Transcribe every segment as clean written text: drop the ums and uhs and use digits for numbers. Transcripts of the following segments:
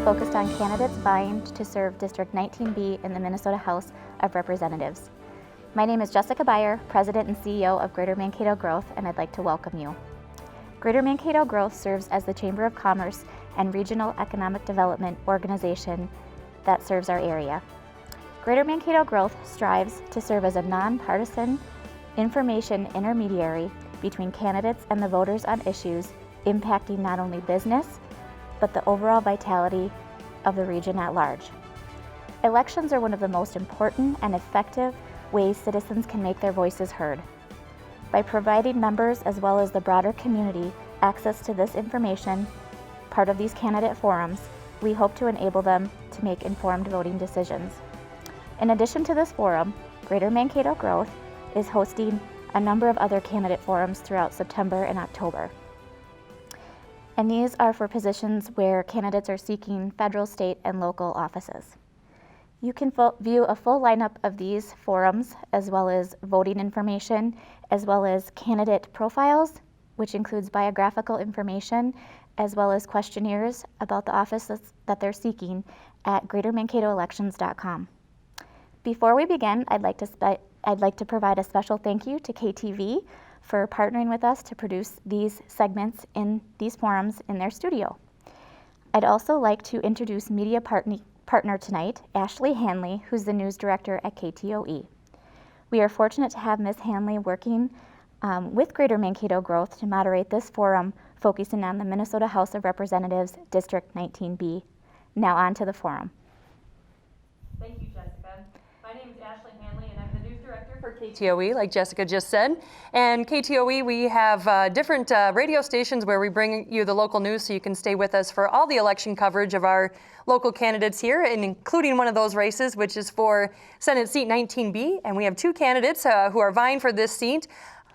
focused on candidates vying to serve District 19B in the Minnesota House of Representatives. My name is Jessica Beyer, President and CEO of Greater Mankato Growth, and I'd like to welcome you. Greater Mankato Growth serves as the Chamber of Commerce and Regional Economic Development organization that serves our area. Greater Mankato Growth strives to serve as a nonpartisan information intermediary between candidates and the voters on issues impacting not only business, but the overall vitality of the region at large. Elections are one of the most important and effective ways citizens can make their voices heard. By providing members as well as the broader community access to this information, part of these candidate forums, we hope to enable them to make informed voting decisions. In addition to this forum, Greater Mankato Growth is hosting a number of other candidate forums throughout September and October. And these are for positions where candidates are seeking federal, state, and local offices. You can view a full lineup of these forums, as well as voting information, as well as candidate profiles, which includes biographical information, as well as questionnaires about the offices that they're seeking at greatermankatoelections.com. Before we begin, I'd like to provide a special thank you to KTV for partnering with us to produce these segments in these forums in their studio. I'd also like to introduce media partner tonight, Ashley Hanley, who's the news director at KTOE. We are fortunate to have Ms. Hanley working with Greater Mankato Growth to moderate this forum focusing on the Minnesota House of Representatives, District 19B. Now on to the forum. Thank you, Jessica. My name is Ashley Hanley, and I'm the news director for KTOE, like Jessica just said. And KTOE, we have different radio stations where we bring you the local news so you can stay with us for all the election coverage of our local candidates here, and including one of those races, which is for Senate Seat 19B. And we have two candidates who are vying for this seat.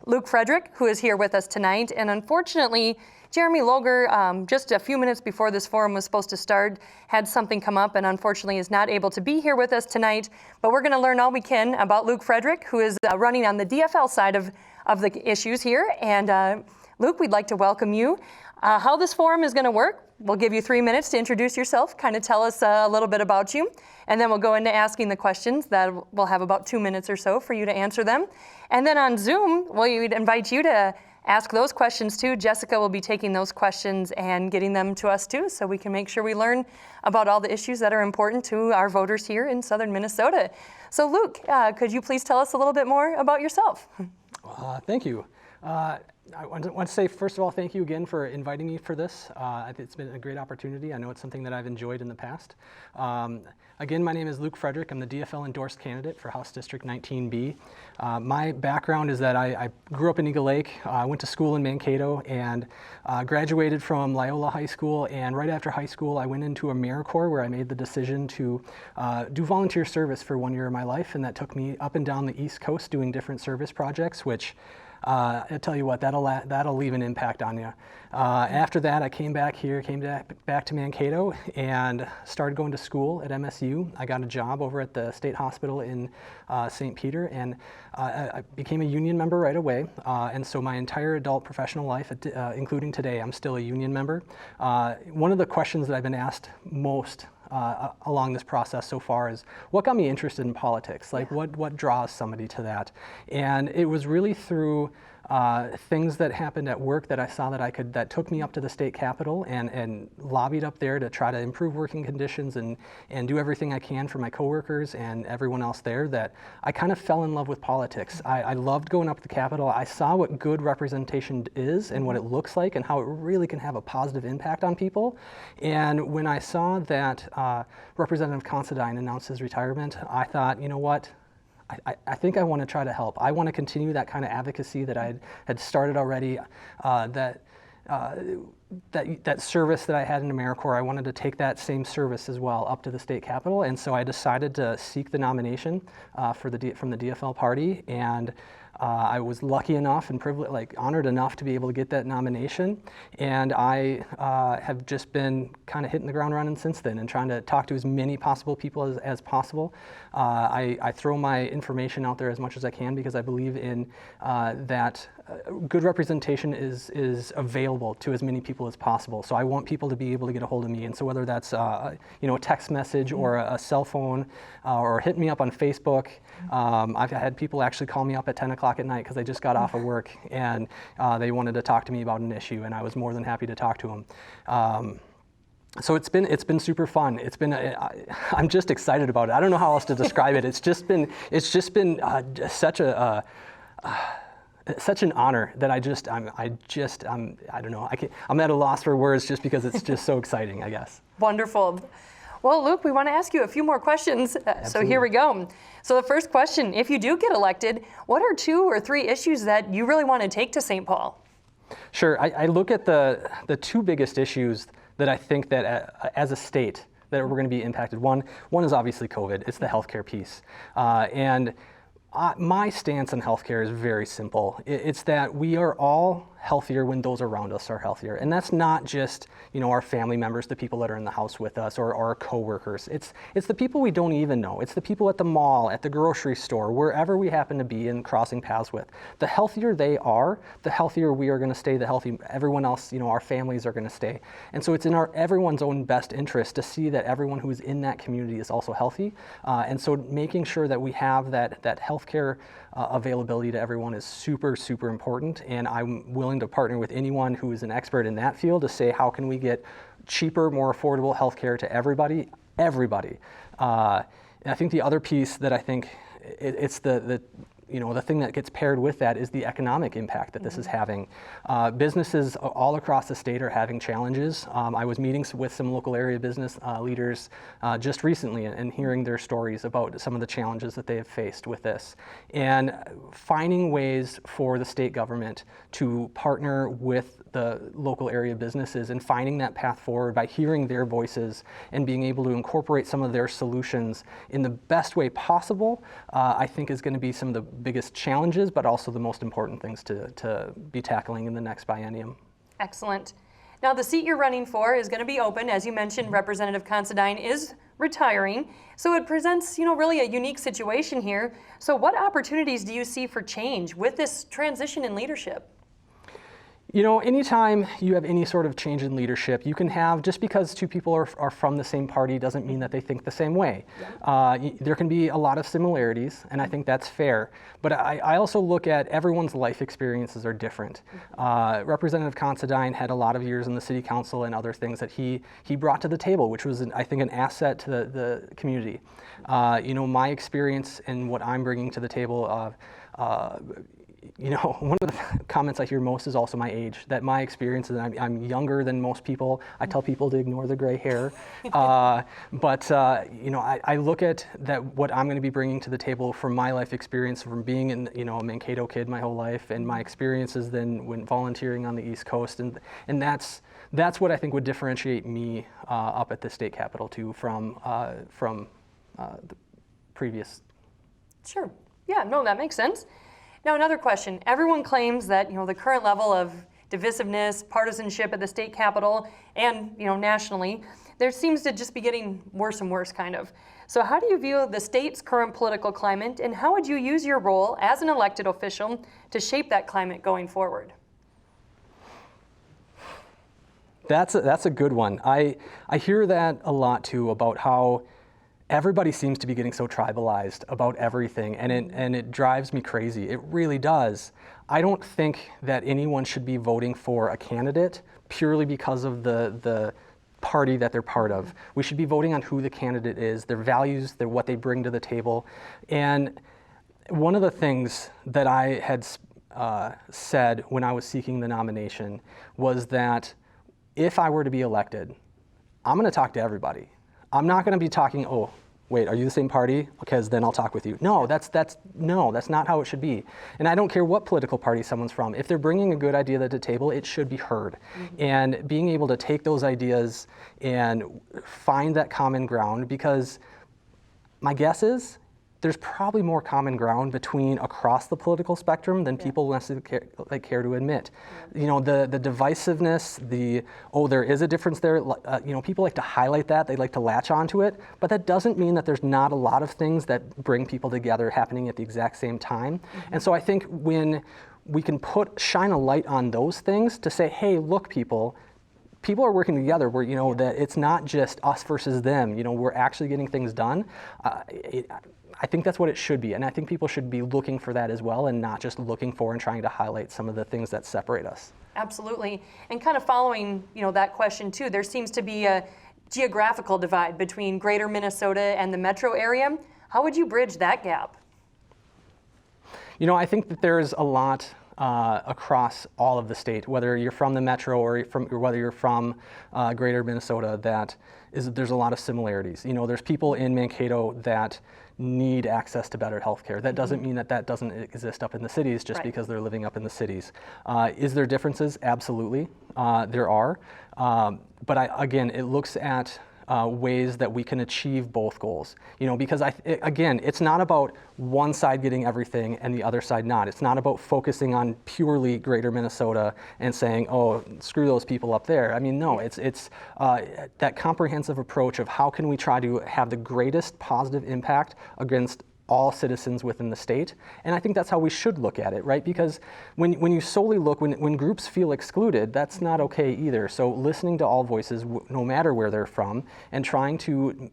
Luke Frederick, who is here with us tonight, and unfortunately, Jeremy Loger, just a few minutes before this forum was supposed to start, had something come up and unfortunately is not able to be here with us tonight. But we're going to learn all we can about Luke Frederick, who is running on the DFL side of the issues here. And Luke, we'd like to welcome you. How this forum is going to work, we'll give you 3 minutes to introduce yourself, kind of tell us a little bit about you, and then we'll go into asking the questions. That we'll have about 2 minutes or so for you to answer them. And then on Zoom, we'd invite you to ask those questions too. Jessica will be taking those questions and getting them to us too, so we can make sure we learn about all the issues that are important to our voters here in southern Minnesota. So Luke, could you please tell us a little bit more about yourself? Thank you. I want to say, first of all, thank you again for inviting me for this. It's been a great opportunity. I know it's something that I've enjoyed in the past. Again, my name is Luke Frederick. I'm the DFL endorsed candidate for House District 19B. My background is that I grew up in Eagle Lake. I went to school in Mankato and graduated from Loyola High School. And right after high school, I went into AmeriCorps, where I made the decision to do volunteer service for 1 year of my life. And that took me up and down the East Coast doing different service projects, which I tell you what, that'll leave an impact on you. After that, I came back to Mankato and started going to school at MSU. I got a job over at the state hospital in St. Peter, and I became a union member right away. And so my entire adult professional life, including today, I'm still a union member. One of the questions that I've been asked most along this process so far is, what got me interested in politics? Like, what draws somebody to that? And it was really through things that happened at work that I saw that took me up to the state capitol and lobbied up there to try to improve working conditions and do everything I can for my coworkers and everyone else there, that I kind of fell in love with politics. I loved going up to the capitol. I saw what good representation is and what it looks like and how it really can have a positive impact on people. And when I saw that Representative Considine announced his retirement, I thought, you know what? I think I want to try to help. I want to continue that kind of advocacy that I had started already, that service that I had in AmeriCorps. I wanted to take that same service as well up to the state capitol, and so I decided to seek the nomination from the DFL party, and I was lucky enough and honored enough to be able to get that nomination, and I have just been kind of hitting the ground running since then and trying to talk to as many possible people as possible. I throw my information out there as much as I can because I believe in that good representation is available to as many people people as possible. So I want people to be able to get a hold of me. And so whether that's a text message or a cell phone or hit me up on Facebook. I've had people actually call me up at 10 o'clock at night because they just got off of work and they wanted to talk to me about an issue, and I was more than happy to talk to them. So it's been super fun. I'm just excited about it. I don't know how else to describe it. It's just been such an honor that I don't know. I'm at a loss for words just because it's just so exciting, I guess. Wonderful. Well, Luke, we want to ask you a few more questions. So here we go. So the first question, if you do get elected, what are 2 or 3 issues that you really want to take to St. Paul? Sure. I look at the 2 biggest issues that I think that as a state that we're going to be impacted. One is obviously COVID. It's the healthcare piece. My stance on healthcare is very simple. It's that we are all healthier when those around us are healthier. And that's not just, our family members, the people that are in the house with us, or our coworkers. It's the people we don't even know. It's the people at the mall, at the grocery store, wherever we happen to be and crossing paths with. The healthier they are, the healthier we are going to stay, the healthy everyone else, our families are going to stay. And so it's in everyone's own best interest to see that everyone who is in that community is also healthy. And so making sure that we have that healthcare availability to everyone is super, super important, and I'm willing to partner with anyone who is an expert in that field to say how can we get cheaper, more affordable healthcare to everybody. And I think the other piece that I think it's the thing that gets paired with that is the economic impact that this is having. Businesses all across the state are having challenges. I was meeting with some local area business leaders just recently and hearing their stories about some of the challenges that they have faced with this. And finding ways for the state government to partner with the local area businesses and finding that path forward by hearing their voices and being able to incorporate some of their solutions in the best way possible, I think is going to be some of the biggest challenges, but also the most important things to be tackling in the next biennium. Excellent. Now the seat you're running for is going to be open. As you mentioned, Representative Considine is retiring. So it presents, really a unique situation here. So what opportunities do you see for change with this transition in leadership? Anytime you have any sort of change in leadership, you can have, just because 2 people are from the same party doesn't mean that they think the same way. Yeah. There can be a lot of similarities, and I think that's fair. But I also look at everyone's life experiences are different. Representative Considine had a lot of years in the city council and other things that he brought to the table, which was, I think, an asset to the community. My experience and what I'm bringing to the table one of the comments I hear most is also my age, that my experience is I'm younger than most people. I tell people to ignore the gray hair. But I look at that what I'm going to be bringing to the table from my life experience, from being a Mankato kid my whole life, and my experiences then when volunteering on the East Coast. And that's what I think would differentiate me up at the state capitol too from the previous. Sure. Yeah, no, that makes sense. Now, another question. Everyone claims that, the current level of divisiveness, partisanship at the state capitol and, nationally, there seems to just be getting worse and worse, kind of. So how do you view the state's current political climate, and how would you use your role as an elected official to shape that climate going forward? That's a good one. I hear that a lot, too, about how everybody seems to be getting so tribalized about everything, and it drives me crazy. It really does. I don't think that anyone should be voting for a candidate purely because of the party that they're part of. We should be voting on who the candidate is, their values, what they bring to the table. And one of the things that I had said when I was seeking the nomination was that if I were to be elected, I'm going to talk to everybody. I'm not going to be talking, oh, wait, are you the same party? Because then I'll talk with you. No, that's not how it should be. And I don't care what political party someone's from. If they're bringing a good idea to the table, it should be heard. Mm-hmm. And being able to take those ideas and find that common ground, because my guess is there's probably more common ground across the political spectrum than people necessarily care to admit. Yeah. The divisiveness, there is a difference there. People like to highlight that. They like to latch onto it, but that doesn't mean that there's not a lot of things that bring people together happening at the exact same time. Mm-hmm. And so I think when we can shine a light on those things to say, hey, look, people, people are working together where, that it's not just us versus them, we're actually getting things done. I think that's what it should be, and I think people should be looking for that as well, and not just looking for and trying to highlight some of the things that separate us. Absolutely, and kind of following, that question too, there seems to be a geographical divide between Greater Minnesota and the metro area. How would you bridge that gap? I think that there's a lot across all of the state, whether you're from the metro or whether you're from Greater Minnesota, there's a lot of similarities. There's people in Mankato that need access to better health care. That doesn't mean that doesn't exist up in the cities just because they're living up in the cities. Is there differences? Absolutely, there are. But again, it looks at ways that we can achieve both goals. Because again, it's not about one side getting everything and the other side not. It's not about focusing on purely Greater Minnesota and saying, oh, screw those people up there. I mean, no, it's that comprehensive approach of how can we try to have the greatest positive impact against all citizens within the state. And I think that's how we should look at it, right? Because when you solely look, when groups feel excluded, that's not okay either. So listening to all voices, no matter where they're from, and trying to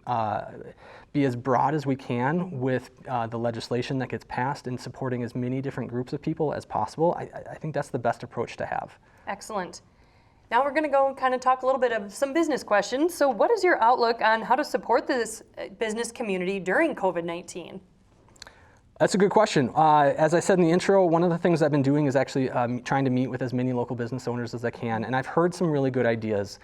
be as broad as we can with the legislation that gets passed and supporting as many different groups of people as possible, I think that's the best approach to have. Excellent. Now we're going to go and kind of talk a little bit of some business questions. So what is your outlook on how to support this business community during COVID-19? That's a good question. As I said in the intro, one of the things I've been doing is actually trying to meet with as many local business owners as I can, and I've heard some really good ideas.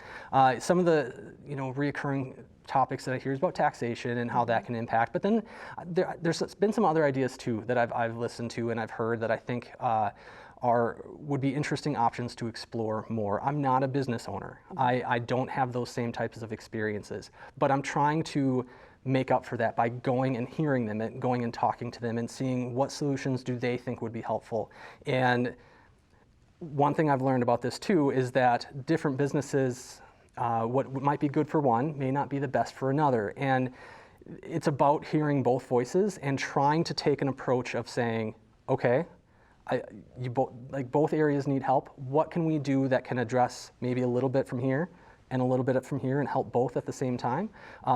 Some of the reoccurring topics that I hear is about taxation and how that can impact, but then there's been some other ideas too that I've listened to and I've heard that I think would be interesting options to explore more. I'm not a business owner. I don't have those same types of experiences, but I'm trying to make up for that by going and hearing them and going and talking to them and seeing what solutions do they think would be helpful. And one thing I've learned about this too is that different businesses, what might be good for one may not be the best for another. And it's about hearing both voices and trying to take an approach of saying, okay, both areas need help. What can we do that can address maybe a little bit from here and a little bit from here and help both at the same time?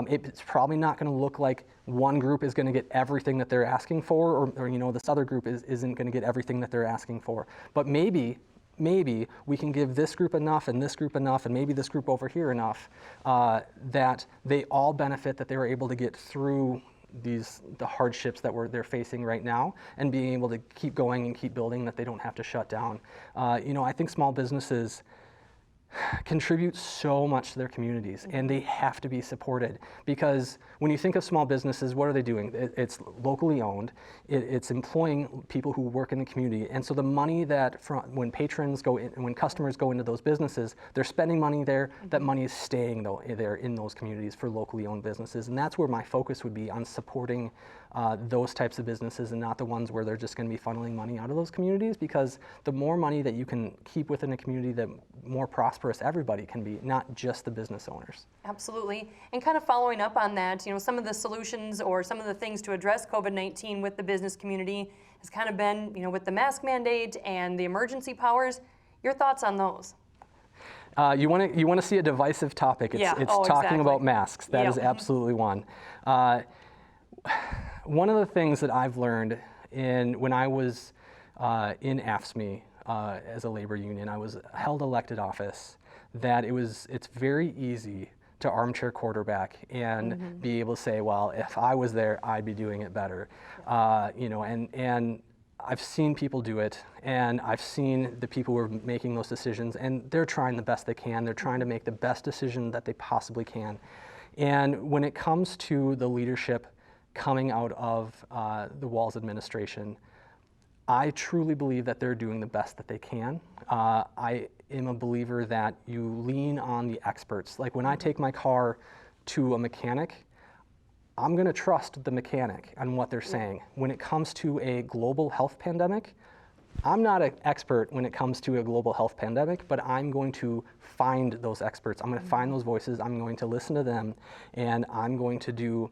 It's probably not going to look like one group is going to get everything that they're asking for, or this other group isn't going to get everything that they're asking for. But maybe we can give this group enough and this group enough and maybe this group over here enough that they all benefit, that they were able to get through the hardships that they're facing right now and being able to keep going and keep building, that they don't have to shut down. I think small businesses contribute so much to their communities, and they have to be supported, because when you think of small businesses, what are they doing? It's locally owned, it's employing people who work in the community, and so the money that when patrons go in, when customers go into those businesses, they're spending money there. That money is staying there in those communities for locally owned businesses, and that's where my focus would be, on supporting those types of businesses and not the ones where they're just going to be funneling money out of those communities, because the more money that you can keep within a community, the more prosperous everybody can be, not just the business owners. Absolutely. And kind of following up on that, some of the solutions or some of the things to address COVID-19 with the business community has kind of been, with the mask mandate and the emergency powers. Your thoughts on those? You want to see a divisive topic. It's talking exactly. about masks. That is absolutely one. One of the things that I've learned when I was in AFSCME as a labor union, I was held elected office, that it's very easy to armchair quarterback and be able to say, well, if I was there, I'd be doing it better. And I've seen people do it, and I've seen the people who are making those decisions, and they're trying the best they can. They're trying to make the best decision that they possibly can. And when it comes to the leadership coming out of the Walz administration, I truly believe that they're doing the best that they can. I am a believer that you lean on the experts. Like when I take my car to a mechanic, I'm going to trust the mechanic and what they're saying. When it comes to a global health pandemic, I'm not an expert when it comes to a global health pandemic, but I'm going to find those experts. I'm going to find those voices. I'm going to listen to them, and I'm going to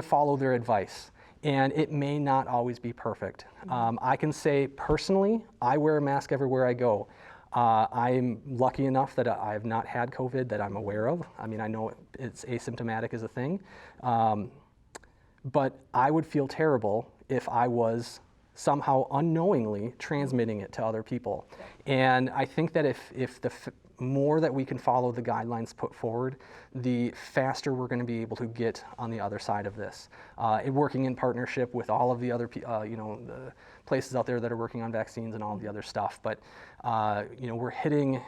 follow their advice. And it may not always be perfect. I can say personally, I wear a mask everywhere I go. I'm lucky enough that I have not had COVID that I'm aware of. I mean, I know it's asymptomatic as a thing, but I would feel terrible if I was somehow unknowingly transmitting it to other people. And I think that if the more that we can follow the guidelines put forward, the faster we're going to be able to get on the other side of this. Working in partnership with all of the other, the places out there that are working on vaccines and all of the other stuff. But, we're hitting,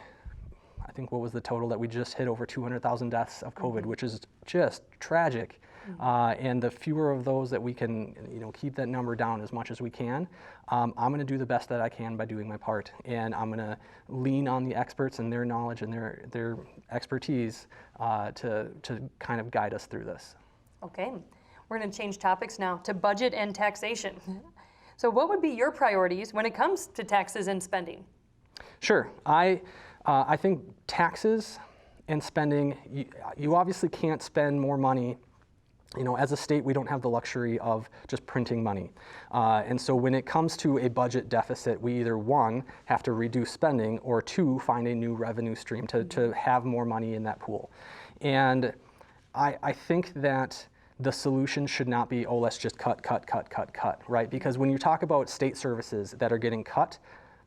I think what was the total that we just hit, over 200,000 deaths of COVID, which is just tragic. And the fewer of those that we can, keep that number down as much as we can, I'm going to do the best that I can by doing my part. And I'm going to lean on the experts and their knowledge and their expertise to kind of guide us through this. Okay, we're going to change topics now to budget and taxation. So what would be your priorities when it comes to taxes and spending? Sure. I think taxes and spending, you obviously can't spend more money. As a state, we don't have the luxury of just printing money. And so when it comes to a budget deficit, we either, one, have to reduce spending, or two, find a new revenue stream to have more money in that pool. And I think that the solution should not be, oh, let's just cut, right? Because when you talk about state services that are getting cut,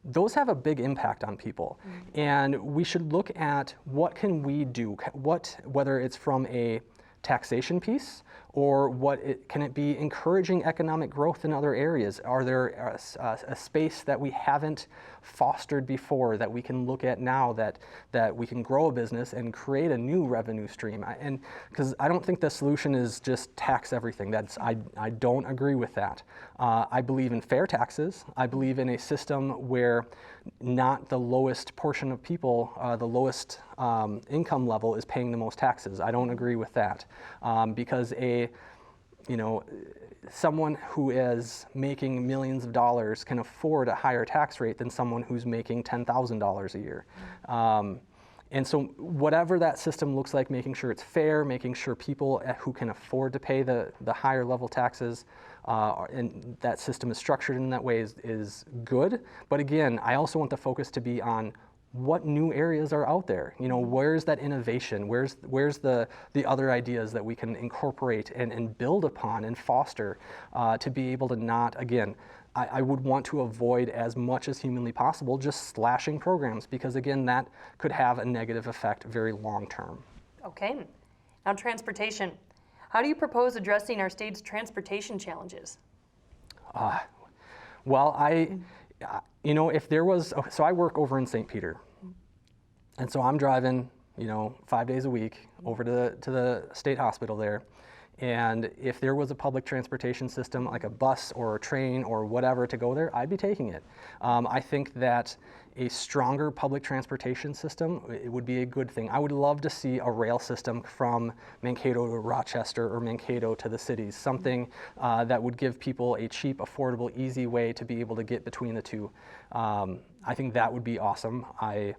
those have a big impact on people. And we should look at what can we do, whether it's from a taxation piece, or can it be encouraging economic growth in other areas? Are there a space that we haven't fostered before that we can look at now that we can grow a business and create a new revenue stream? And because I don't think the solution is just tax everything. I don't agree with that. I believe in fair taxes. I believe in a system where not the lowest portion of people, the lowest income level is paying the most taxes. I don't agree with that because someone who is making millions of dollars can afford a higher tax rate than someone who's making $10,000 a year. And so whatever that system looks like, making sure it's fair, making sure people who can afford to pay the higher level taxes, and that system is structured in that way is good. But again, I also want the focus to be on what new areas are out there. Where's that innovation? Where's the other ideas that we can incorporate and build upon and foster to be able to not, again, I would want to avoid as much as humanly possible just slashing programs, because again, that could have a negative effect very long term. Okay, now transportation. How do you propose addressing our state's transportation challenges? If there was, so I work over in St. Peter, and so I'm driving, 5 days a week over to the state hospital there. And if there was a public transportation system, like a bus or a train or whatever to go there, I'd be taking it. I think that a stronger public transportation system, it would be a good thing. I would love to see a rail system from Mankato to Rochester or Mankato to the cities, something that would give people a cheap, affordable, easy way to be able to get between the two. I think that would be awesome. I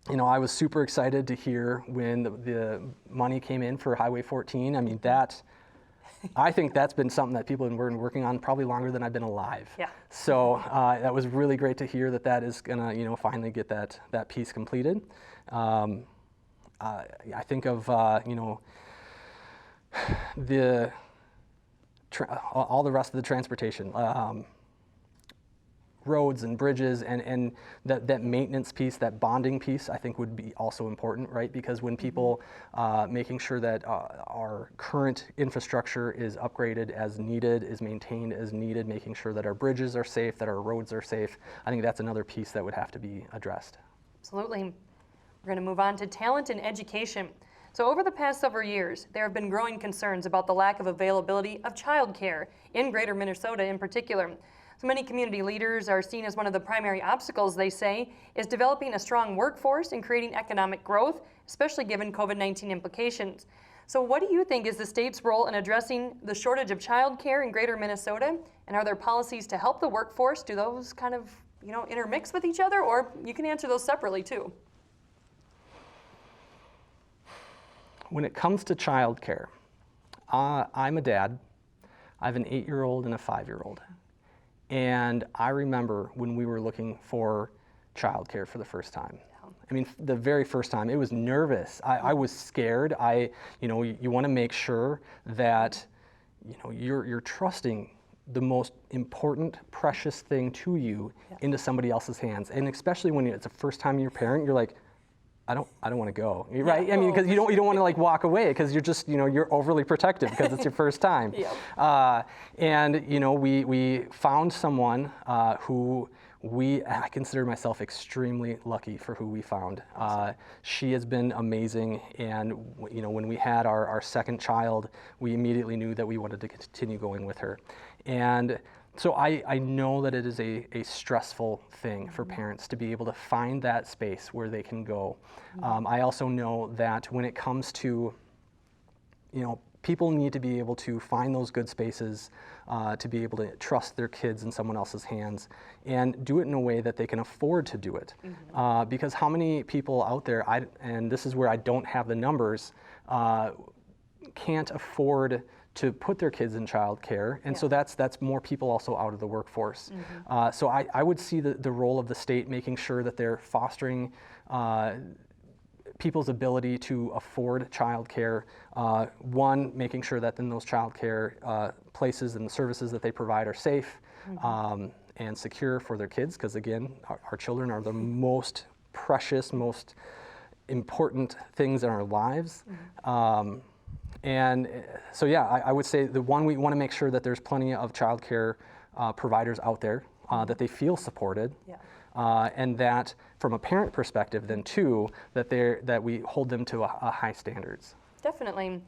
was super excited to hear when the money came in for Highway 14. I mean, I think that's been something that people have been working on probably longer than I've been alive. Yeah. So that was really great to hear that is gonna, finally get that piece completed. I think of, all the rest of the transportation. Roads and bridges and that maintenance piece, that bonding piece, I think would be also important, right? Because when people, making sure that our current infrastructure is upgraded as needed, is maintained as needed, making sure that our bridges are safe, that our roads are safe, I think that's another piece that would have to be addressed. Absolutely. We're going to move on to talent and education. So over the past several years, there have been growing concerns about the lack of availability of childcare in Greater Minnesota in particular. So many community leaders are seen as one of the primary obstacles, they say, is developing a strong workforce and creating economic growth, especially given COVID-19 implications. So what do you think is the state's role in addressing the shortage of childcare in Greater Minnesota? And are there policies to help the workforce? Do those kind of, intermix with each other? Or you can answer those separately too. When it comes to childcare, I'm a dad. I have an 8-year-old and a 5-year-old. And I remember when we were looking for childcare for the first time. I mean, the very first time, it was nervous. I was scared. You want to make sure that, you're trusting the most important, precious thing to you into somebody else's hands. And especially when it's the first time you're a parent, you're like, I don't want to go, right? I mean, because you don't want to like walk away because you're just, you're overly protective because it's your first time. And we found someone who I consider myself extremely lucky for who we found. She has been amazing, and when we had our second child, we immediately knew that we wanted to continue going with her. And so I know that it is a stressful thing for parents to be able to find that space where they can go. I also know that when it comes to, people need to be able to find those good spaces to be able to trust their kids in someone else's hands and do it in a way that they can afford to do it. Because how many people out there, and this is where I don't have the numbers, can't afford to put their kids in childcare, and so that's more people also out of the workforce. So I would see the role of the state making sure that they're fostering people's ability to afford childcare. One, making sure that in those childcare places and the services that they provide are safe and secure for their kids, because again, our children are the most precious, most important things in our lives. And so, I would say the one, we want to make sure that there's plenty of childcare providers out there, that they feel supported, and that from a parent perspective, then too, that we hold them to a high standards. Definitely.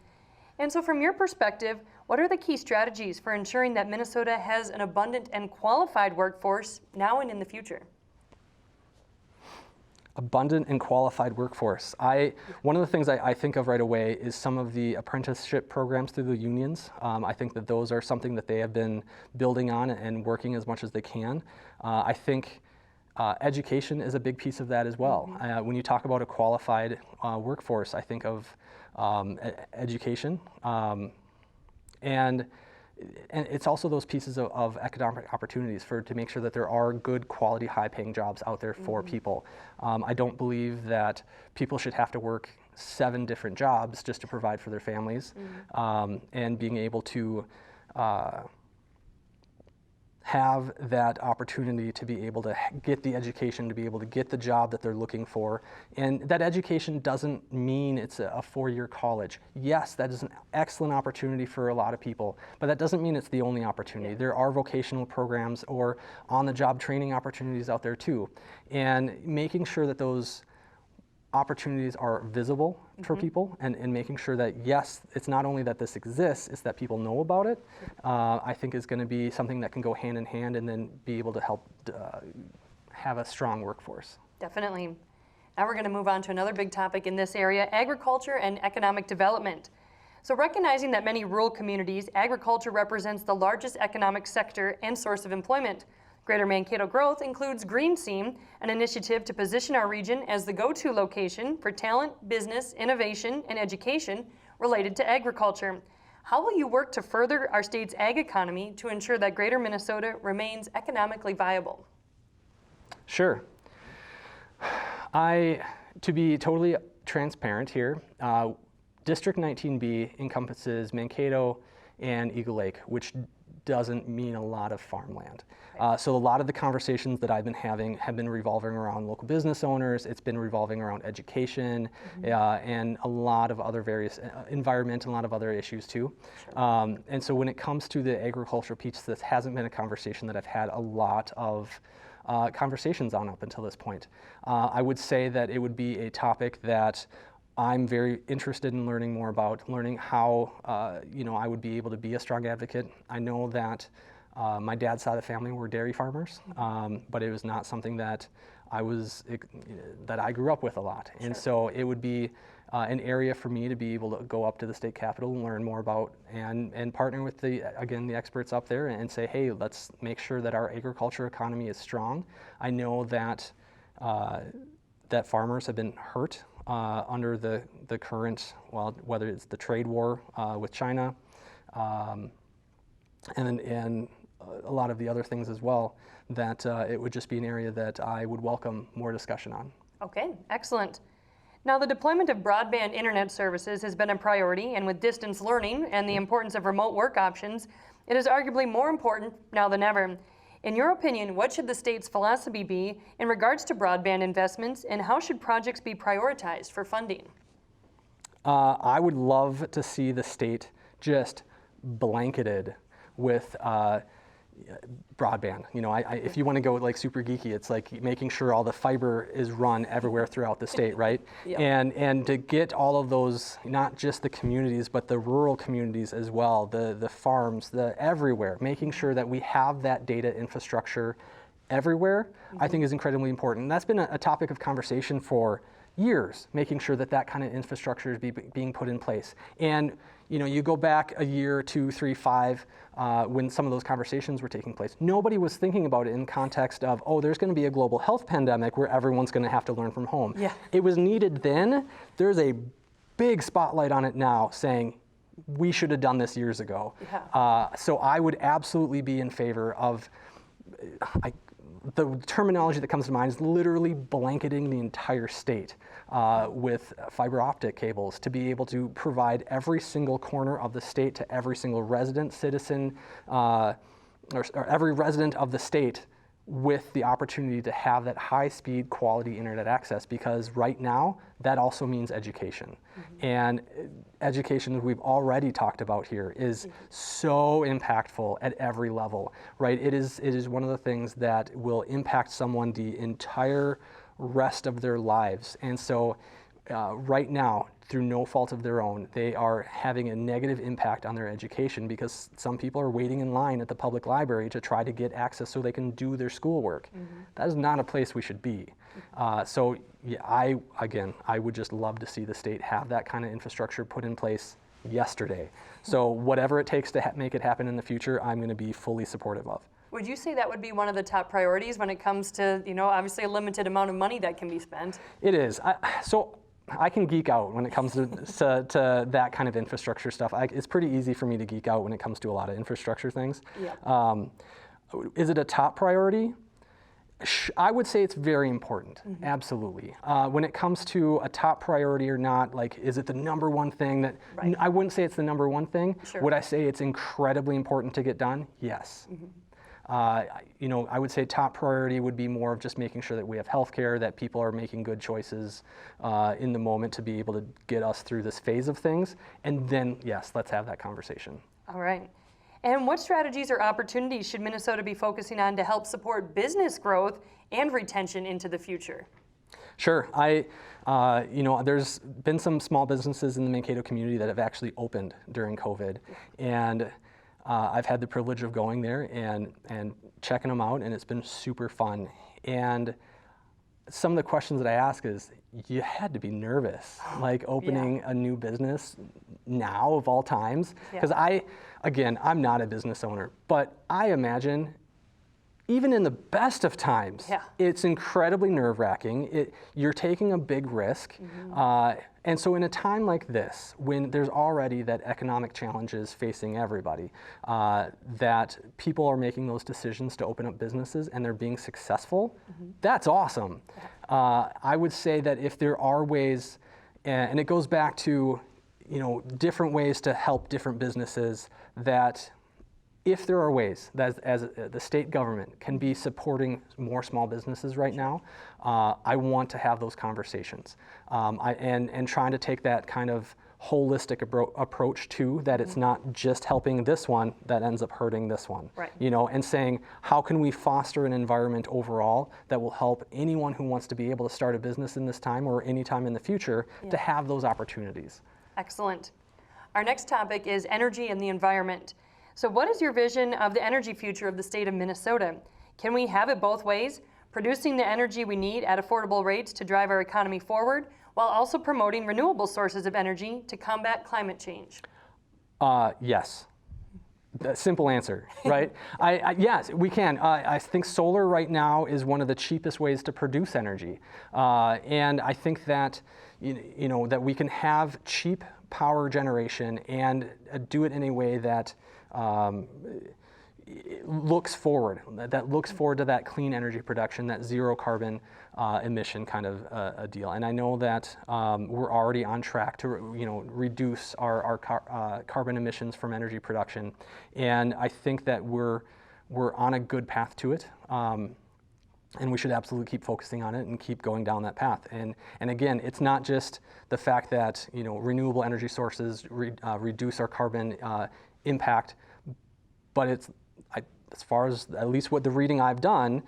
And so from your perspective, what are the key strategies for ensuring that Minnesota has an abundant and qualified workforce now and in the future? Abundant and qualified workforce. One of the things I think of right away is some of the apprenticeship programs through the unions. I think that those are something that they have been building on and working as much as they can. I think education is a big piece of that as well. When you talk about a qualified workforce, I think of education, and it's also those pieces of economic opportunities to make sure that there are good quality, high-paying jobs out there for people. I don't believe that people should have to work 7 different jobs just to provide for their families, and being able to have that opportunity to be able to get the education, to be able to get the job that they're looking for. And that education doesn't mean it's a 4-year college. Yes, that is an excellent opportunity for a lot of people, but that doesn't mean it's the only opportunity. There are vocational programs or on-the-job training opportunities out there too. And making sure that those opportunities are visible for people, and making sure that, yes, it's not only that this exists, it's that people know about it, I think is going to be something that can go hand in hand and then be able to help have a strong workforce. Definitely. Now we're going to move on to another big topic in this area, agriculture and economic development. So recognizing that many rural communities, agriculture represents the largest economic sector and source of employment. Greater Mankato Growth includes Green Seam, an initiative to position our region as the go-to location for talent, business, innovation, and education related to agriculture. How will you work to further our state's ag economy to ensure that Greater Minnesota remains economically viable? Sure. To be totally transparent here, District 19B encompasses Mankato and Eagle Lake, which doesn't mean a lot of farmland. So a lot of the conversations that I've been having have been revolving around local business owners. It's been revolving around education, and a lot of other various environment and a lot of other issues too. And so when it comes to the agricultural piece, this hasn't been a conversation that I've had a lot of conversations on up until this point. I would say that it would be a topic that I'm very interested in learning more about, learning how I would be able to be a strong advocate. I know that my dad's side of the family were dairy farmers, but it was not something that I grew up with a lot. And so it would be an area for me to be able to go up to the state capitol and learn more about and partner with the experts up there and say, hey, let's make sure that our agriculture economy is strong. I know that that farmers have been hurt under the current, whether it's the trade war with China, and a lot of the other things as well, that it would just be an area that I would welcome more discussion on. Okay, excellent. Now, the deployment of broadband internet services has been a priority, and with distance learning and the importance of remote work options, it is arguably more important now than ever. In your opinion, what should the state's philosophy be in regards to broadband investments, and how should projects be prioritized for funding? I would love to see the state just blanketed with broadband. You know, if you want to go like super geeky, it's like making sure all the fiber is run everywhere throughout the state, right? Yep. And to get all of those, not just the communities, but the rural communities as well, the farms, the everywhere, making sure that we have that data infrastructure everywhere, I think is incredibly important. And that's been a topic of conversation for years, making sure that that kind of infrastructure is being put in place. And you know, you go back a year, 2, 3, 5, when some of those conversations were taking place. Nobody was thinking about it in context of, oh, there's going to be a global health pandemic where everyone's going to have to learn from home. Yeah. It was needed then. There's a big spotlight on it now saying, we should have done this years ago. Yeah. So I would absolutely be in favor of, the terminology that comes to mind is literally blanketing the entire state with fiber optic cables to be able to provide every single corner of the state to every single resident, citizen, or every resident of the state with the opportunity to have that high-speed quality internet access, because right now that also means education. And education, as we've already talked about here, is so impactful at every level, right? It is one of the things that will impact someone the entire rest of their lives. And so right now, through no fault of their own, they are having a negative impact on their education because some people are waiting in line at the public library to try to get access so they can do their schoolwork. That is not a place we should be. So yeah, I would just love to see the state have that kind of infrastructure put in place yesterday. So whatever it takes to make it happen in the future, I'm going to be fully supportive of. Would you say that would be one of the top priorities when it comes to, you know, obviously a limited amount of money that can be spent? It is. So I can geek out when it comes to that kind of infrastructure stuff. It's pretty easy for me to geek out when it comes to a lot of infrastructure things. Yeah. Is it a top priority? I would say it's very important, absolutely. When it comes to a top priority or not, like, is it the number one thing that, Right. I wouldn't say it's the number one thing. Sure. Would I say it's incredibly important to get done? Yes. You know, I would say top priority would be more of just making sure that we have healthcare, that people are making good choices in the moment to be able to get us through this phase of things. And then, yes, let's have that conversation. All right. And what strategies or opportunities should Minnesota be focusing on to help support business growth and retention into the future? Sure. You know, there's been some small businesses in the Mankato community that have actually opened during COVID. And I've had the privilege of going there and checking them out, and it's been super fun. And some of the questions that I ask is, you had to be nervous, like opening a new business now of all times. Because I'm not a business owner, but I imagine even in the best of times, it's incredibly nerve-wracking. You're taking a big risk. And so in a time like this, when there's already that economic challenges facing everybody, that people are making those decisions to open up businesses and they're being successful, that's awesome. I would say that if there are ways, and it goes back to, you know, different ways to help different businesses, that if there are ways that as the state government can be supporting more small businesses right now, I want to have those conversations. And trying to take that kind of holistic approach too, that it's not just helping this one that ends up hurting this one. Right. You know, and saying, how can we foster an environment overall that will help anyone who wants to be able to start a business in this time or any time in the future to have those opportunities. Excellent. Our next topic is energy and the environment. So what is your vision of the energy future of the state of Minnesota? Can we have it both ways, producing the energy we need at affordable rates to drive our economy forward, while also promoting renewable sources of energy to combat climate change? Yes. The simple answer, right? Yes, we can. I think solar right now is one of the cheapest ways to produce energy. And I think that, you know, that we can have cheap power generation and do it in a way that looks forward, that looks forward to that clean energy production, that zero carbon emission kind of a deal. And I know that we're already on track to reduce our carbon emissions from energy production, and I think that we're on a good path to it. And we should absolutely keep focusing on it and keep going down that path. And again, it's not just the fact that renewable energy sources reduce our carbon impact, but it's as far as at least what the reading I've done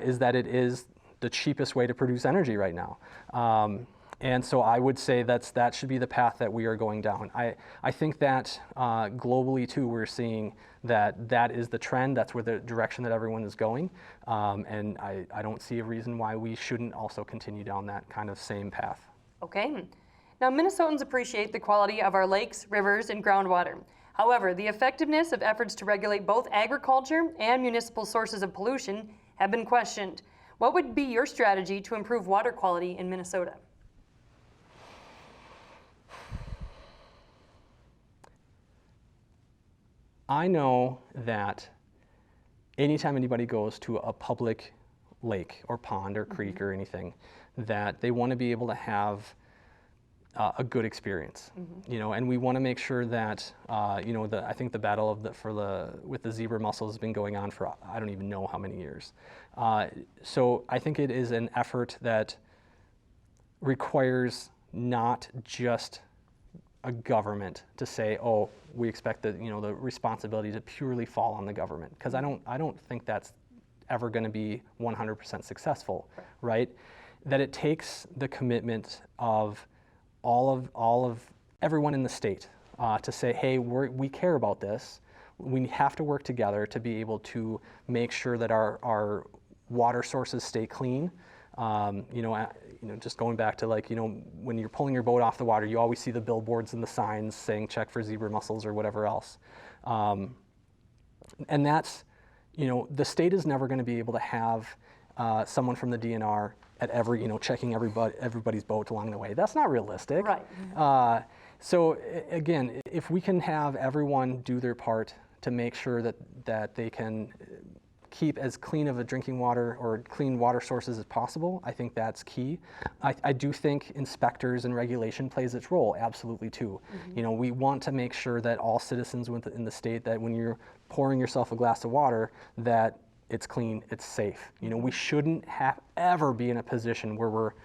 is that it is the cheapest way to produce energy right now. And so I would say that should be the path that we are going down. I think that globally too, we're seeing that is the trend, that's where the direction that everyone is going. And I don't see a reason why we shouldn't also continue down that kind of same path. Okay. Now, Minnesotans appreciate the quality of our lakes, rivers, and groundwater. However, the effectiveness of efforts to regulate both agriculture and municipal sources of pollution have been questioned. What would be your strategy to improve water quality in Minnesota? I know that anytime anybody goes to a public lake or pond or creek or anything, that they want to be able to have a good experience, and we want to make sure that I think the battle with the zebra mussels has been going on for I don't even know how many years. So I think it is an effort that requires not just a government to say, oh, we expect the responsibility to purely fall on the government, because I don't think that's ever going to be 100% successful, right? That it takes the commitment of all of everyone in the state to say, hey, we care about this. We have to work together to be able to make sure that our water sources stay clean. Just going back to when you're pulling your boat off the water, you always see the billboards and the signs saying check for zebra mussels or whatever else. And that's, the state is never going to be able to have someone from the DNR at every, checking everybody's boat along the way. That's not realistic. Right. So again, if we can have everyone do their part to make sure that they can keep as clean of a drinking water or clean water sources as possible, I think that's key. I do think inspectors and regulation plays its role, absolutely too. We want to make sure that all citizens in the state, that when you're pouring yourself a glass of water, that it's clean, it's safe. We shouldn't ever be in a position where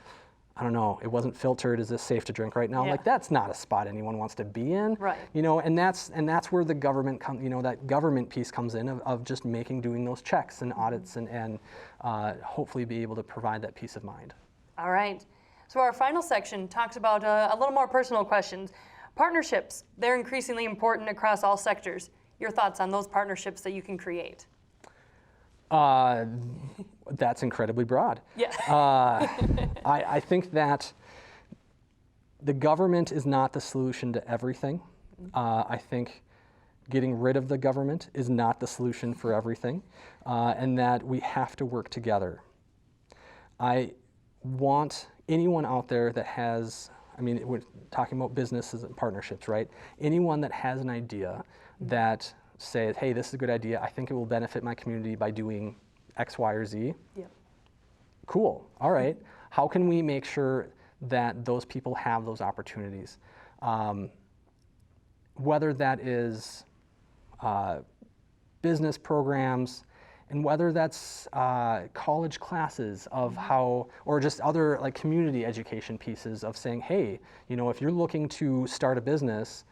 I don't know, it wasn't filtered, is this safe to drink right now? Yeah. That's not a spot anyone wants to be in. Right. And that's where the government that government piece comes in of just doing those checks and audits and hopefully be able to provide that peace of mind. All right. So our final section talks about a little more personal questions. Partnerships, they're increasingly important across all sectors. Your thoughts on those partnerships that you can create? That's incredibly broad. Yeah. I think that the government is not the solution to everything. I think getting rid of the government is not the solution for everything, and that we have to work together. I want anyone out there that has, we're talking about businesses and partnerships, right? Anyone that has an idea that says, hey, this is a good idea, I think it will benefit my community by doing X, Y, or Z. Yep. Cool, all right. How can we make sure that those people have those opportunities? Whether that is business programs, and whether that's college classes of how, or just other community education pieces of saying, hey, if you're looking to start a business,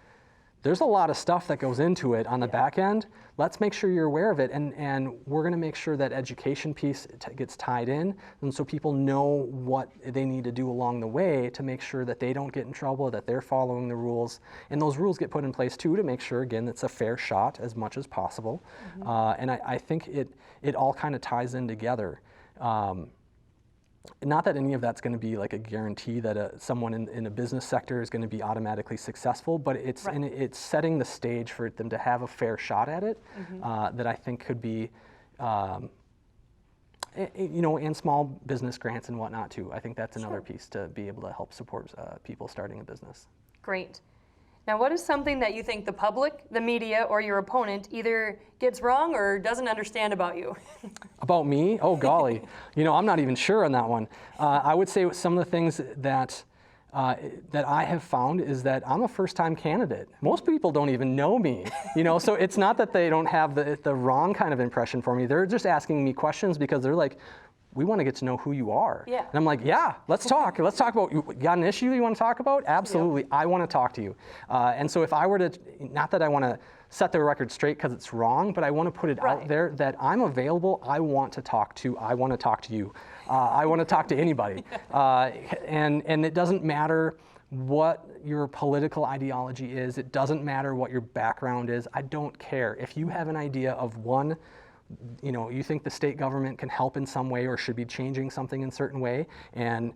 there's a lot of stuff that goes into it on the back end. Let's make sure you're aware of it, and we're going to make sure that education piece gets tied in, and so people know what they need to do along the way to make sure that they don't get in trouble, that they're following the rules, and those rules get put in place too to make sure, again, it's a fair shot as much as possible. And I think it all kind of ties in together. Not that any of that's going to be like a guarantee that someone in a business sector is going to be automatically successful, but it's it's setting the stage for them to have a fair shot at it. That I think could be, and small business grants and whatnot too. I think that's another piece to be able to help support people starting a business. Great. Now, what is something that you think the public, the media, or your opponent either gets wrong or doesn't understand about you? About me? Oh, golly. I'm not even sure on that one. I would say some of the things that I have found is that I'm a first-time candidate. Most people don't even know me, so it's not that they don't have the wrong kind of impression for me. They're just asking me questions because they're like, we want to get to know who you are. Yeah. And I'm like, yeah, let's talk. Let's talk about, you got an issue you want to talk about? Absolutely, yep. I want to talk to you. And so if I were to, not that I want to set the record straight because it's wrong, but I want to put it out there that I'm available, I want to talk to you. I want to talk to anybody. And it doesn't matter what your political ideology is. It doesn't matter what your background is. I don't care. If you have an idea of you think the state government can help in some way or should be changing something in a certain way, and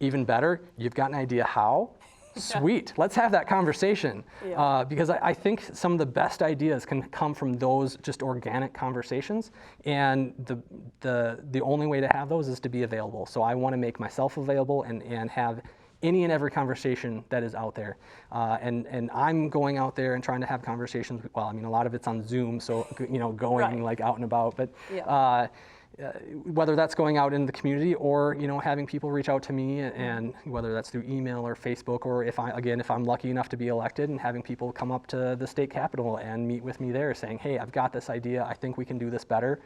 even better, you've got an idea how, sweet, let's have that conversation. Because I think some of the best ideas can come from those just organic conversations, and the only way to have those is to be available. So I want to make myself available and have any and every conversation that is out there. And I'm going out there and trying to have conversations. Well, a lot of it's on Zoom, so going like out and about. But whether that's going out in the community or having people reach out to me, and whether that's through email or Facebook, or if I'm lucky enough to be elected, and having people come up to the state capitol and meet with me there, saying, hey, I've got this idea. I think we can do this better.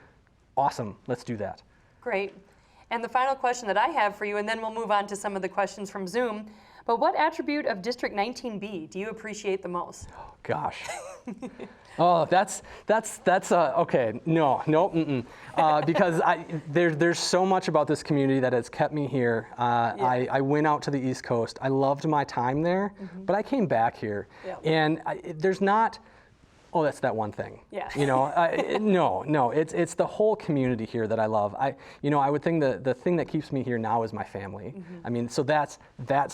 Awesome. Let's do that. Great. And the final question that I have for you, and then we'll move on to some of the questions from Zoom, but what attribute of District 19B do you appreciate the most? Oh, gosh. Oh, that's okay. No, because there's so much about this community that has kept me here. I went out to the East Coast. I loved my time there, but I came back here, and there's not. Oh, that's that one thing. Yeah. No. It's the whole community here that I love. I would think the thing that keeps me here now is my family. So that's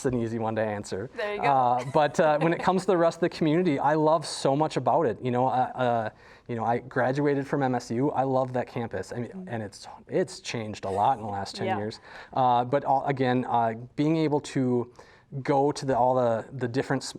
an easy one to answer. There you go. But when it comes to the rest of the community, I love so much about it. I graduated from MSU. I love that campus. And it's changed a lot in the last 10 years. But again, being able to go to all the different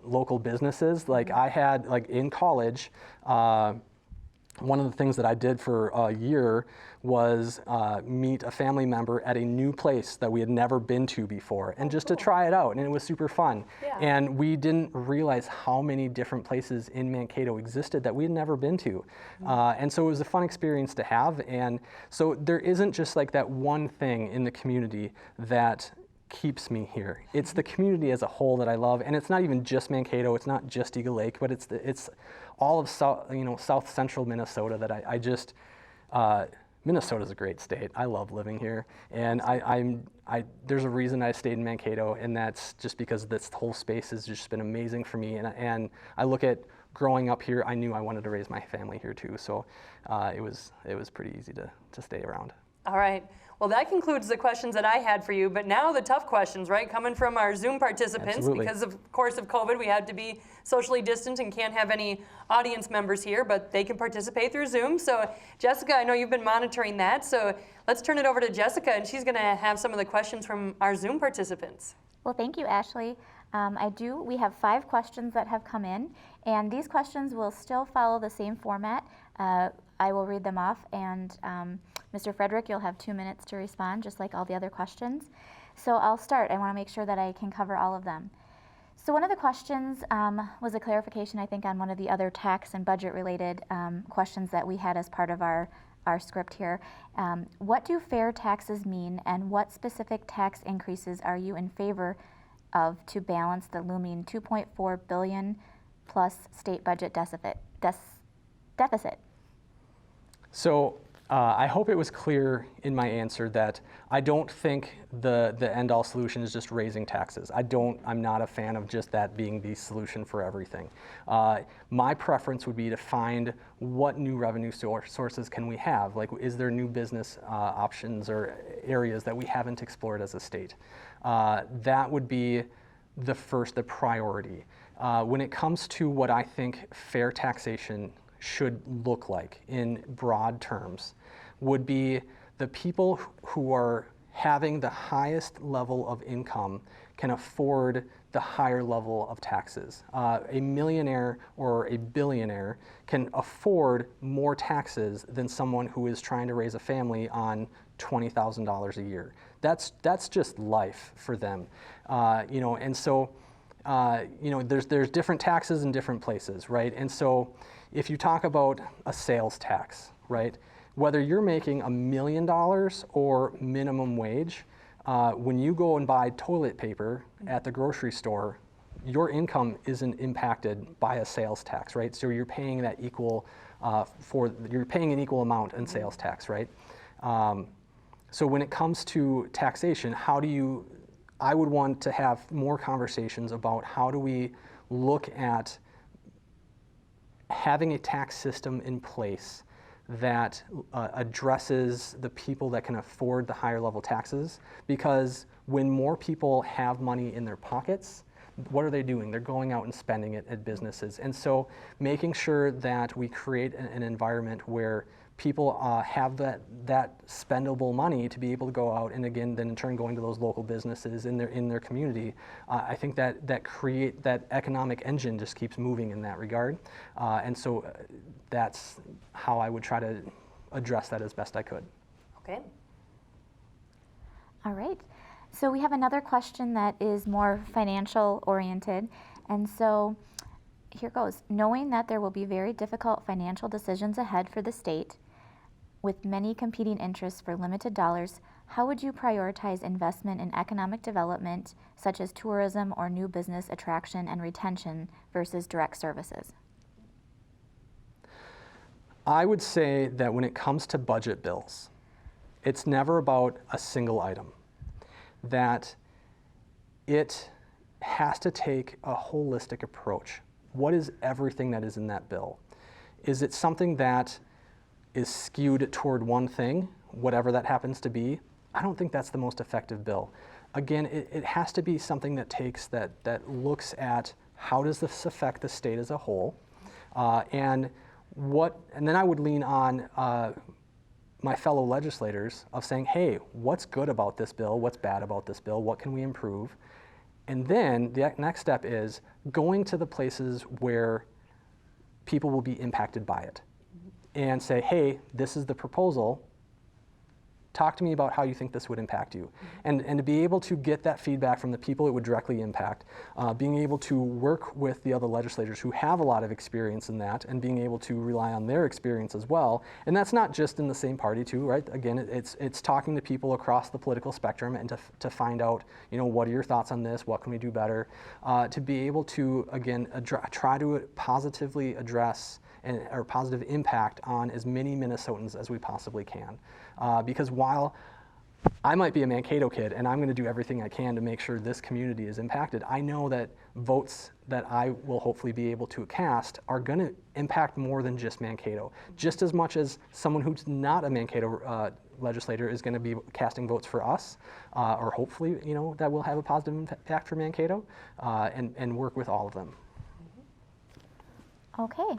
local businesses. Like I had, in college, one of the things that I did for a year was meet a family member at a new place that we had never been to before, and just to try it out, and it was super fun. And we didn't realize how many different places in Mankato existed that we had never been to. And so it was a fun experience to have. And so there isn't just like that one thing in the community that keeps me here. It's the community as a whole that I love, and it's not even just Mankato. It's not just Eagle Lake, but it's all of South Central Minnesota that I just. Minnesota's a great state. I love living here, and there's a reason I stayed in Mankato, and that's just because this whole space has just been amazing for me. And I look at growing up here. I knew I wanted to raise my family here too, so it was pretty easy to stay around. All right. Well, that concludes the questions that I had for you, but now the tough questions, right? Coming from our Zoom participants. Absolutely. Because of course of COVID, we had to be socially distant and can't have any audience members here, but they can participate through Zoom. So Jessica, I know you've been monitoring that, so let's turn it over to Jessica, and she's gonna have some of the questions from our Zoom participants. Well, thank you, Ashley. We have 5 questions that have come in, and these questions will still follow the same format. I will read them off, and Mr. Frederick, you'll have 2 minutes to respond, just like all the other questions. So I'll start. I want to make sure that I can cover all of them. So one of the questions was a clarification, I think, on one of the other tax and budget-related questions that we had as part of our script here. What do fair taxes mean, and what specific tax increases are you in favor of to balance the looming $2.4 billion plus state budget deficit? So I hope it was clear in my answer that I don't think the end-all solution is just raising taxes. I'm not a fan of just that being the solution for everything. My preference would be to find what new revenue sources can we have. Like, is there new business options or areas that we haven't explored as a state? That would be the priority. When it comes to what I think fair taxation should look like in broad terms, would be the people who are having the highest level of income can afford the higher level of taxes. A millionaire or a billionaire can afford more taxes than someone who is trying to raise a family on $20,000 a year. That's just life for them, and so there's different taxes in different places, right? And so if you talk about a sales tax, right, whether you're making $1 million or minimum wage, when you go and buy toilet paper at the grocery store, your income isn't impacted by a sales tax, right? So you're paying that you're paying an equal amount in sales tax, right? So when it comes to taxation, I would want to have more conversations about how do we look at having a tax system in place that addresses the people that can afford the higher level taxes, because when more people have money in their pockets, what are they doing? They're going out and spending it at businesses. And so making sure that we create an environment where people have that spendable money to be able to go out and again, then in turn going to those local businesses in their community. I think that economic engine just keeps moving in that regard. And so that's how I would try to address that as best I could. Okay. All right. So we have another question that is more financial oriented. And so here goes. Knowing that there will be very difficult financial decisions ahead for the state, with many competing interests for limited dollars, how would you prioritize investment in economic development, such as tourism or new business attraction and retention, versus direct services? I would say that when it comes to budget bills, it's never about a single item. That it has to take a holistic approach. What is everything that is in that bill? Is it something that is skewed toward one thing, whatever that happens to be? I don't think that's the most effective bill. Again, it has to be something that looks at how does this affect the state as a whole, and then I would lean on my fellow legislators of saying, hey, what's good about this bill? What's bad about this bill? What can we improve? And then the next step is going to the places where people will be impacted by it and say, hey, this is the proposal. Talk to me about how you think this would impact you. And to be able to get that feedback from the people it would directly impact, being able to work with the other legislators who have a lot of experience in that, and being able to rely on their experience as well. And that's not just in the same party too, right? Again, it's talking to people across the political spectrum and to find out, what are your thoughts on this? What can we do better? To be able to, again, try to positively address or positive impact on as many Minnesotans as we possibly can. Because while I might be a Mankato kid and I'm going to do everything I can to make sure this community is impacted, I know that votes that I will hopefully be able to cast are going to impact more than just Mankato. Just as much as someone who's not a Mankato legislator is going to be casting votes for us, or hopefully, that will have a positive impact for Mankato, and work with all of them. Okay.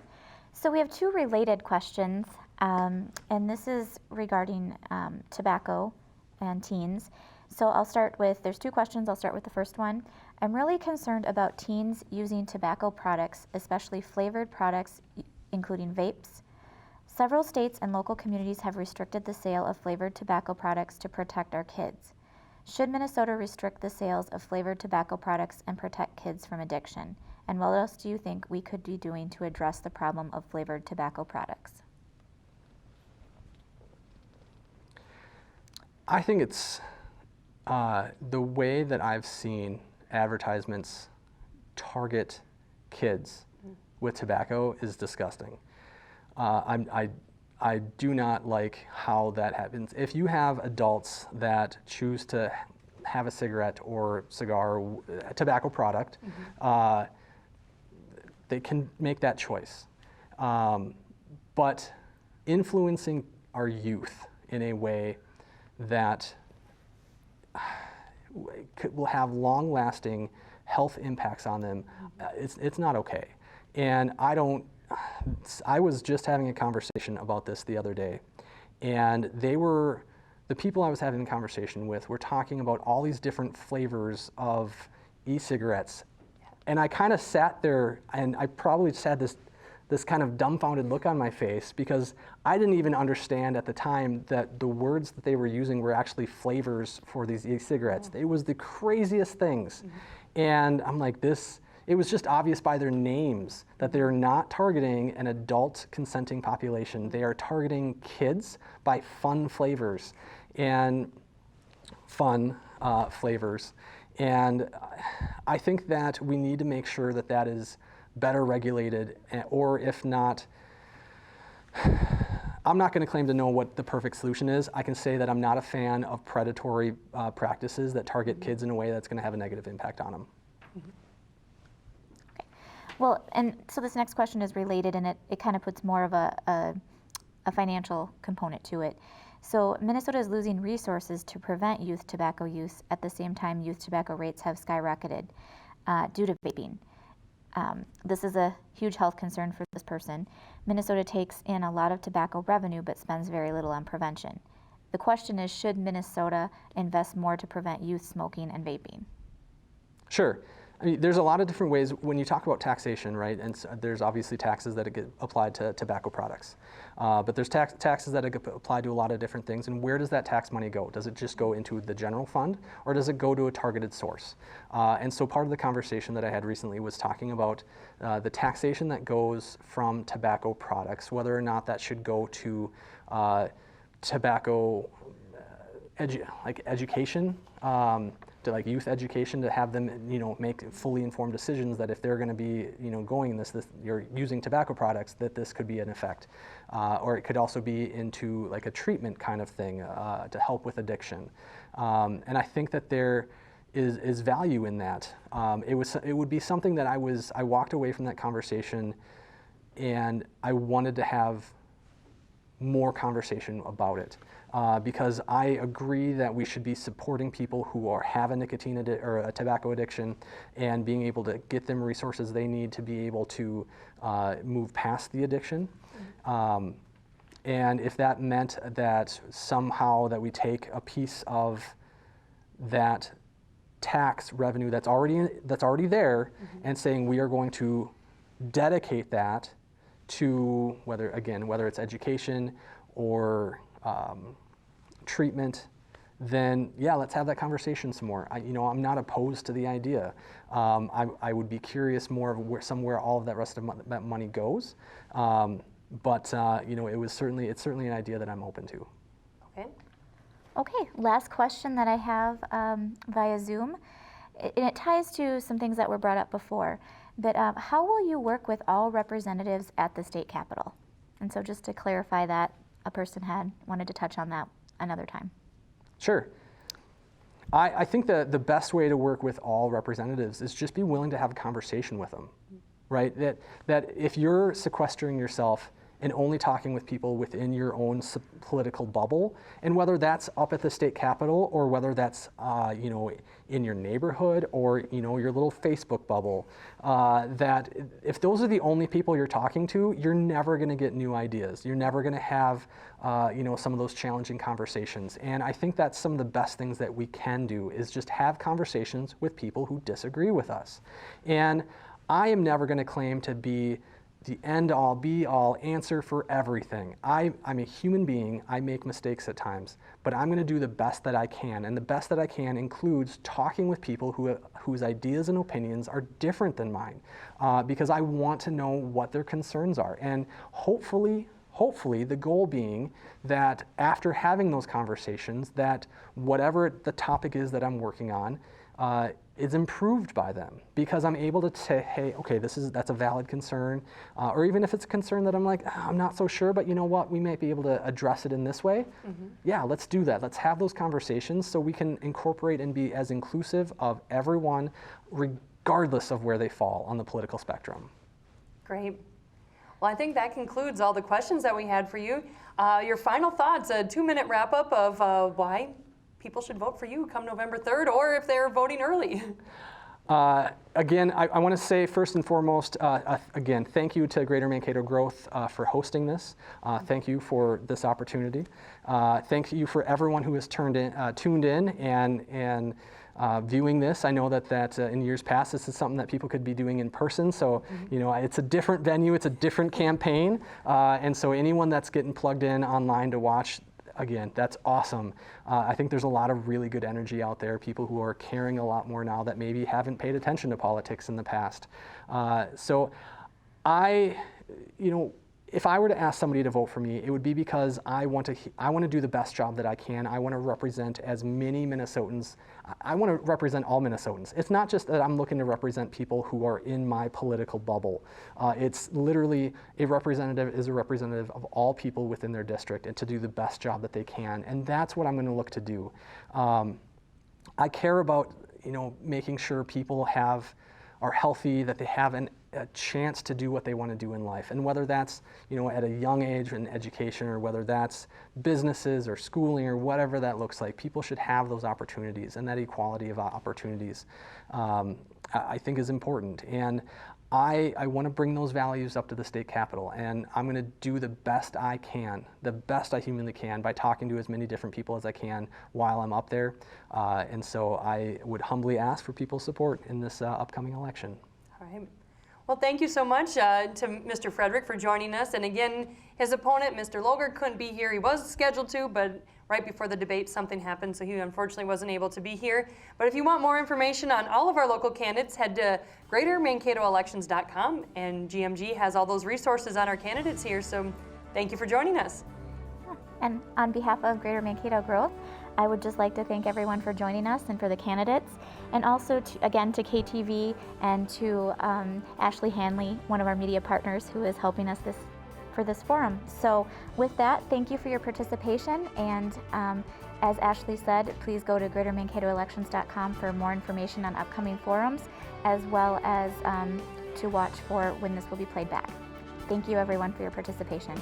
So we have two related questions, and this is regarding tobacco and teens. So there's two questions. I'll start with the first one. I'm really concerned about teens using tobacco products, especially flavored products, including vapes. Several states and local communities have restricted the sale of flavored tobacco products to protect our kids. Should Minnesota restrict the sales of flavored tobacco products and protect kids from addiction? And what else do you think we could be doing to address the problem of flavored tobacco products? I think it's the way that I've seen advertisements target kids with tobacco is disgusting. I do not like how that happens. If you have adults that choose to have a cigarette or cigar, or a tobacco product, they can make that choice. But influencing our youth in a way that will have long-lasting health impacts on them, it's not okay. And I was just having a conversation about this the other day, and they were the people I was having the conversation with were talking about all these different flavors of e-cigarettes. And I kind of sat there, and I probably just had this kind of dumbfounded look on my face, because I didn't even understand at the time that the words that they were using were actually flavors for these e-cigarettes. It was the craziest things. And I'm like, it was just obvious by their names that they're not targeting an adult consenting population. They are targeting kids by fun flavors. And And I think that we need to make sure that that is better regulated, or if not, I'm not going to claim to know what the perfect solution is. I can say that I'm not a fan of predatory practices that target kids in a way that's going to have a negative impact on them. Okay. Well, and so this next question is related, and it kind of puts more of a financial component to it. So Minnesota is losing resources to prevent youth tobacco use. At the same time, youth tobacco rates have skyrocketed due to vaping. This is a huge health concern for this person. Minnesota takes in a lot of tobacco revenue but spends very little on prevention. The question is, should Minnesota invest more to prevent youth smoking and vaping? Sure. I mean, there's a lot of different ways when you talk about taxation, right? And there's obviously taxes that get applied to tobacco products. But there's taxes that get applied to a lot of different things. And where does that tax money go? Does it just go into the general fund, or does it go to a targeted source? And so part of the conversation that I had recently was talking about the taxation that goes from tobacco products, whether or not that should go to tobacco education, to like youth education, to have them, make fully informed decisions that if they're going to be, going this, you're using tobacco products, that this could be an effect. Or it could also be into like a treatment kind of thing to help with addiction. And I think that there is value in that. It would be something that I walked away from that conversation, and I wanted to have more conversation about it. Because I agree that we should be supporting people who have a nicotine or a tobacco addiction, and being able to get them resources they need to be able to move past the addiction. And if that meant that somehow that we take a piece of that tax revenue that's already there, and saying we are going to dedicate that to whether it's education or treatment, then yeah, let's have that conversation some more. I'm not opposed to the idea. I would be curious more of somewhere all of that rest of that money goes. But it's certainly an idea that I'm open to. Okay. Okay, last question that I have via Zoom, and it ties to some things that were brought up before. But how will you work with all representatives at the state capitol? And so just to clarify that, a person wanted to touch on that another time. Sure. I think the best way to work with all representatives is just be willing to have a conversation with them, right? That if you're sequestering yourself and only talking with people within your own political bubble, and whether that's up at the state capitol or whether that's in your neighborhood or your little Facebook bubble, that if those are the only people you're talking to, you're never going to get new ideas. You're never going to have some of those challenging conversations. And I think that's some of the best things that we can do, is just have conversations with people who disagree with us. And I am never going to claim to be the end-all, be-all answer for everything. I'm a human being. I make mistakes at times, but I'm going to do the best that I can, and the best that I can includes talking with people whose ideas and opinions are different than mine, because I want to know what their concerns are. And hopefully the goal being that after having those conversations, that whatever the topic is that I'm working on is improved by them, because I'm able to say, hey, okay, that's a valid concern, or even if it's a concern that I'm like, I'm not so sure, but you know what, we might be able to address it in this way. Yeah, let's do that. Let's have those conversations so we can incorporate and be as inclusive of everyone, regardless of where they fall on the political spectrum. Great. Well, I think that concludes all the questions that we had for you. Your final thoughts, a 2-minute wrap-up of why people should vote for you come November 3rd, or if they're voting early. Again, I want to say first and foremost, again, thank you to Greater Mankato Growth for hosting this. Thank you for this opportunity. Thank you for everyone who has tuned in and viewing this. I know that in years past, this is something that people could be doing in person. So, you know, it's a different venue, it's a different campaign. And so anyone that's getting plugged in online to watch, again, that's awesome. I think there's a lot of really good energy out there, people who are caring a lot more now that maybe haven't paid attention to politics in the past. So you know, if I were to ask somebody to vote for me, it would be because I want to do the best job that I can. I want to represent as many Minnesotans. I want to represent all Minnesotans. It's not just that I'm looking to represent people who are in my political bubble. It's literally a representative is a representative of all people within their district and to do the best job that they can. And that's what I'm going to look to do. I care about, you know, making sure people are healthy, that they have a chance to do what they want to do in life. And whether that's, you know, at a young age in education, or whether that's businesses or schooling or whatever that looks like, people should have those opportunities, and that equality of opportunities I think is important. And I want to bring those values up to the state capitol, and I'm going to do the best I can, the best I humanly can, by talking to as many different people as I can while I'm up there. And so I would humbly ask for people's support in this upcoming election. All right. Well, thank you so much to Mr. Frederick for joining us. And again, his opponent, Mr. Loger, couldn't be here. He was scheduled to, but right before the debate, something happened, so he unfortunately wasn't able to be here. But if you want more information on all of our local candidates, head to greatermankatoelections.com, and GMG has all those resources on our candidates here. So thank you for joining us. And on behalf of Greater Mankato Growth, I would just like to thank everyone for joining us and for the candidates, and also again to KTV and to Ashley Hanley, one of our media partners who is helping us for this forum. So with that, thank you for your participation, and as Ashley said, please go to greatermankatoelections.com for more information on upcoming forums, as well as to watch for when this will be played back. Thank you everyone for your participation.